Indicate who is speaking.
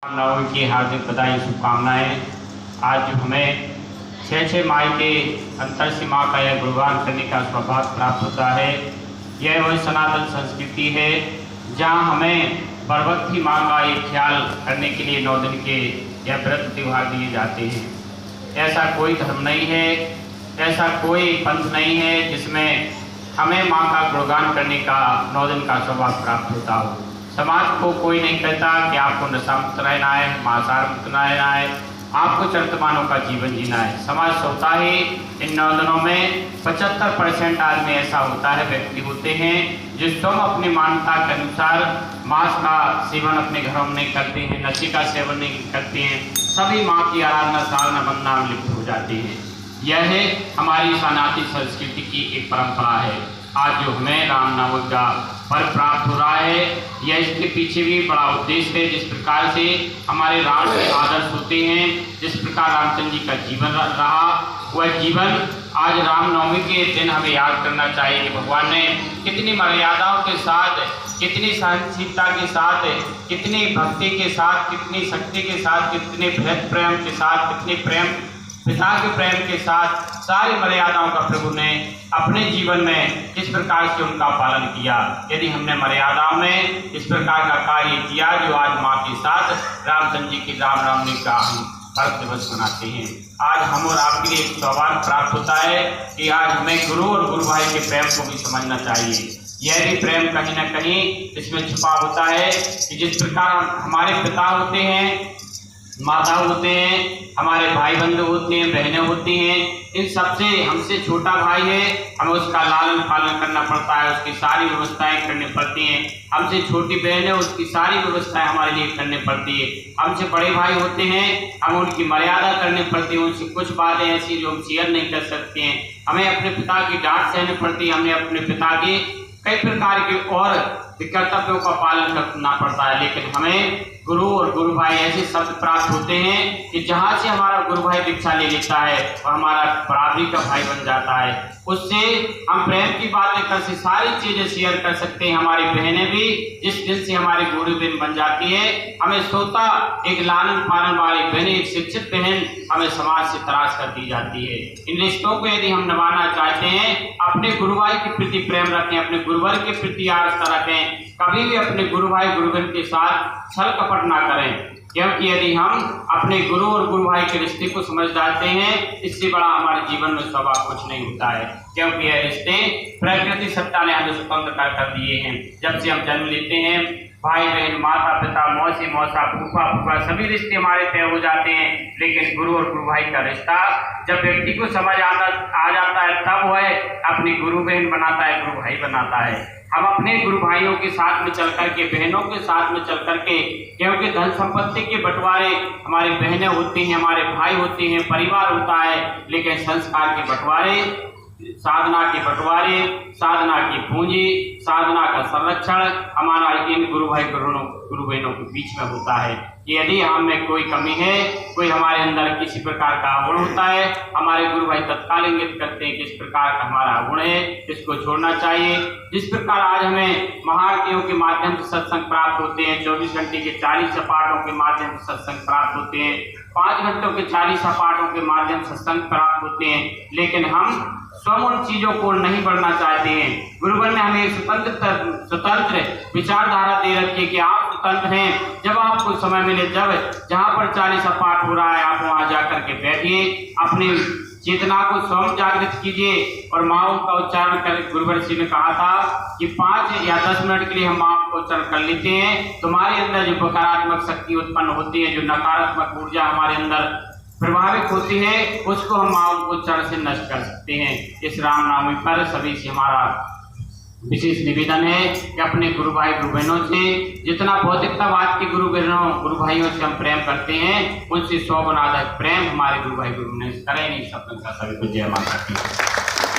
Speaker 1: रामनवमी की हार्दिक बधाई शुभकामनाएं। आज जो हमें 6 माई के अंतर सीमा का यह गुणगान करने का सौभाग्य प्राप्त होता है, यह वही सनातन संस्कृति है जहां हमें पर्वत माँ का एक ख्याल करने के लिए 9 दिन के यह व्रत त्यौहार दिए जाते हैं। ऐसा कोई धर्म नहीं है, ऐसा कोई पंथ नहीं है जिसमें हमें माँ का गुणगान करने का 9 दिन का सौभाग्य प्राप्त होता हो। समाज को कोई नहीं कहता कि आपको नशा मुक्त रहना है, मांसाहार मुक्त रहना है, आपको चरित्रमानों का जीवन जीना है। समाज सोचता है इन 9 दिनों में 75% आदमी ऐसा होता है, व्यक्ति होते हैं जो स्वयं अपनी मान्यता के अनुसार मांस का सेवन अपने घरों में नहीं करते हैं, नशे का सेवन नहीं करते हैं, सभी माँ की आराधना साधना वंदना में लिप्त हो जाती है। यह है हमारी सनातन संस्कृति की एक परंपरा है। आज जो हमें रामनवमी का पर्व प्राप्त हो रहा है, यह इसके पीछे भी बड़ा उद्देश्य है। जिस प्रकार से हमारे राम के आदर्श होते हैं, जिस प्रकार रामचंद्र जी का जीवन रहा, वह जीवन आज रामनवमी के दिन हमें याद करना चाहिए कि भगवान ने कितनी मर्यादाओं के साथ, कितनी सहनशीलता के साथ, कितनी भक्ति के साथ, कितनी शक्ति के साथ, कितने भक्त प्रेम के साथ, कितने प्रेम पिता के प्रेम के साथ सारी मर्यादाओं का प्रभु ने अपने जीवन में किस प्रकार से उनका पालन किया। यदि हमने मर्यादाओं में इस प्रकार का कार्य किया जो आज माँ के साथ रामचंद्र जी की रामनवमी का हम पर्व दिवस मनाते हैं, आज हम और आपके लिए एक सौभाग्य प्राप्त होता है कि आज हमें गुरु और गुरु भाई के प्रेम को भी समझना चाहिए। यह भी प्रेम कहीं न कहीं इसमें छुपा होता है कि जिस प्रकार हमारे पिता होते हैं, माता होते हैं, हमारे भाई बंधु होते हैं, बहनें होती हैं, इन सबसे हमसे छोटा भाई है, हमें उसका लालन पालन करना पड़ता है, उसकी सारी व्यवस्थाएं करनी पड़ती हैं। हमसे छोटी बहन है, उसकी सारी व्यवस्थाएं हमारे लिए करनी पड़ती है। हमसे बड़े भाई होते हैं, हमें उनकी मर्यादा करनी पड़ती है, उनसे कुछ बातें ऐसी जो हम शेयर नहीं कर सकते हैं। हमें अपने पिता की डांट सहनी पड़ती है, हमें अपने पिता की कई प्रकार के और कर्तव्यों का पालन करना पड़ता है। लेकिन हमें गुरु और गुरु भाई ऐसे शब्द प्राप्त होते हैं कि जहाँ से हमारा गुरु भाई दीक्षा ले लेता है और हमारा बराबरी का भाई बन जाता है, उससे हम प्रेम की बातें कर सकते, सारी चीजें शेयर कर सकते हैं। हमारी बहनें भी जिस दिन से हमारी गुरु बहन बन जाती है, हमें सोता एक लालन पालन वाली बहन, एक शिक्षित बहन हमें समाज से तराश कर दी जाती है। इन रिश्तों को यदि हम निभाना चाहते हैं, अपने गुरु भाई के प्रति प्रेम रखें, अपने गुरुवर के प्रति आस्था रखें, कभी भी अपने गुरु भाई गुरु बहन के साथ छल कपट ना करें। क्योंकि यदि हम अपने गुरु और गुरु भाई के रिश्ते को समझ जाते हैं, इससे बड़ा हमारे जीवन में स्वभाव कुछ नहीं होता है। क्योंकि यह रिश्ते प्रकृति सत्ता ने हमें स्वतंत्र कर दिए हैं। जब से हम जन्म लेते हैं, भाई बहन, माता पिता, मौसी मौसा, फूफा फूफा, सभी रिश्ते हमारे तय हो जाते हैं। लेकिन गुरु और गुरु भाई का रिश्ता जब व्यक्ति को समझ आ जाता है, तब वह अपनी गुरु बहन बनाता है, गुरु भाई बनाता है। हम अपने गुरु भाइयों के साथ में चल करके, बहनों के साथ में चल करके, क्योंकि धन संपत्ति के बंटवारे हमारी बहनें होती हैं, हमारे भाई होते हैं, परिवार होता है, लेकिन संस्कार के बंटवारे, साधना के बंटवारे, साधना की पूंजी, साधना का संरक्षण हमारा इन गुरु भाई गुरु बहनों के बीच में होता है। कि यदि हम में कोई कमी है, कोई हमारे अंदर किसी प्रकार का गुण होता है, हमारे गुरु भाई तत्काल इंगित करते हैं किस प्रकार का हमारा गुण है, इसको छोड़ना चाहिए। जिस प्रकार आज हमें महाआरतियों के माध्यम से सत्संग प्राप्त होते हैं, 24 घंटे के 40 पाठों के माध्यम से सत्संग प्राप्त होते हैं, 5 घंटों के 40 पाठों के माध्यम से सत्संग प्राप्त होते हैं, लेकिन हम स्वयं उन चीजों को नहीं बढ़ना चाहते हैं। गुरुवर ने हमें स्वतंत्र विचारधारा दे रखी है कि आप स्वतंत्र हैं। जब आपको समय मिले, जब जहाँ पर 40 पाठ हो रहा है, आप वहाँ जाकर के बैठिए, अपनी चेतना को स्वयं जागृत कीजिए और माओ का उच्चारण कर। गुरुवर जी ने कहा था कि 5 या 10 मिनट के लिए हम माँ का उच्चारण कर लेते हैं, तुम्हारे अंदर जो नकारात्मक शक्ति उत्पन्न होती है, जो नकारात्मक ऊर्जा हमारे अंदर प्रभावित होती है, उसको हम माँ उच्चारण से नष्ट कर सकते हैं। इस रामनवमी पर सभी से हमारा विशेष निवेदन है कि अपने गुरु भाई गुरु बहनों से, जितना भौतिकतावाद के गुरु बहनों गुरु भाइयों से हम प्रेम करते हैं, उनसे 100 गुना अधिक प्रेम हमारे गुरु भाई गुरु ने करें। नहीं, सभी को जय माता दी।